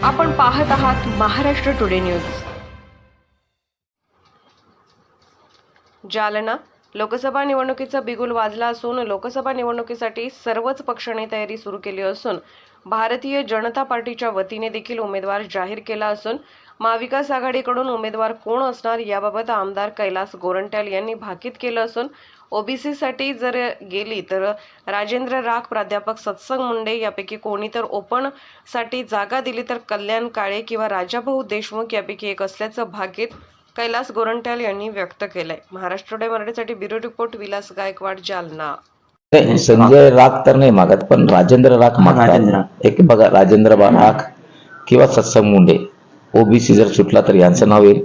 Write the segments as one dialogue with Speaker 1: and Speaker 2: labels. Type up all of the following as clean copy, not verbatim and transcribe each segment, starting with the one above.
Speaker 1: आपण पाहत आहात महाराष्ट्र टुडे न्यूज। जालना लोकसभा निवडणुकीचा बिगुल वाजला असून लोकसभा निवडणुकीसाठी सर्वच पक्षांनी तयारी सुरू केली असून भारतीय जनता पार्टीच्या वतीने देखील उमेदवार जाहीर केला असून महाविकास आघाडीकडून उमेदवार कोण असणार याबाबत आमदार कैलास गोरंट्याल यांनी भाकीत केलं असून ओबीसी साठी जर गेली तर राजेंद्र राख, प्राध्यापक सत्संग मुंडे यापैकी कोणी तर ओपन साठी जागा दिली तर कल्याण काळे किंवा राजाभाऊ देशमुख यापैकी एक असल्याचं भाकीत कैलास गोरंट्याल यांनी व्यक्त केलंय। महाराष्ट्र टुडे मराठीसाठी ब्युरो रिपोर्ट विलास गायकवाड, जालना।
Speaker 2: संजय राख तर नाही मागत, पण राजेंद्र राख मागतात। एक बघा, राजेंद्र राख किंवा सत्संग मुंडे, ओबीसी जर सुटला तर यांचं नाव येईल,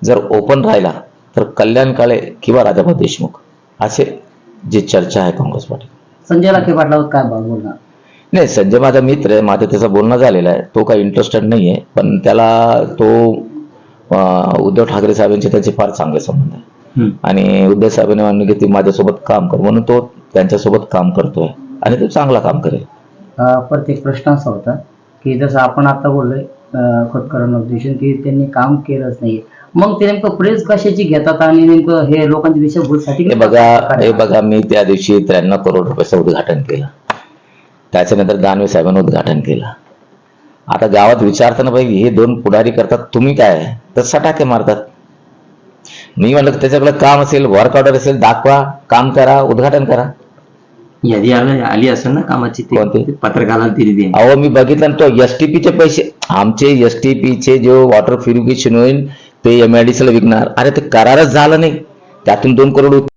Speaker 2: जर ओपन राहिला तर कल्याण काळे किंवा राजाभाऊ देशमुख, असे जी चर्चा आहे काँग्रेस पार्टी।
Speaker 3: संजय लाखे पाटलावर काय बोलणार?
Speaker 2: नाही, संजय माझा मित्र आहे, माझं त्याचं बोलणं झालेलं आहे, तो काही इंटरेस्टेड नाहीये, पण त्याला तो उद्धव ठाकरे साहेबांचे त्याचे फार चांगले संबंध आहे आणि उद्धव साहेबांनी मान्य की माझ्यासोबत काम कर म्हणून तो त्यांच्यासोबत काम करतोय आणि तो चांगला काम करेल।
Speaker 3: प्रत्येक प्रश्न असा होता की जसं आपण आता बोललोय खोतकरांना उद्देशून की त्यांनी काम केलंच नाही, मग ते नेमकं प्रेस कशाची घेतात आणि नेमकं हे लोकांच्या दिशाभूलसाठी?
Speaker 2: हे बघा, मी त्या दिवशी 93 करोड रुपयाचं उद्घाटन केलं, त्याच्यानंतर दानवे साहेबांनी उद्घाटन केलं। आता गावात विचारताना भाई हे दोन पुढारी करतात, तुम्ही काय तर सटाके मारतात। मी म्हणलं त्याच्याकडे काम असेल, वर्क ऑर्डर असेल, दाखवा, काम करा, उद्घाटन करा।
Speaker 4: यादी आली असेल ना कामाची,
Speaker 2: कोणती?
Speaker 4: पत्रकाराला दिली।
Speaker 2: अहो मी बघितलं तो एसटीपीचे पैसे, आमचे एसटीपीचे जो वॉटर प्युरिफिकेशन होईल ते MIDC ला विकणार, अरे ते करारच झालं नाही, त्यातून 2 करोड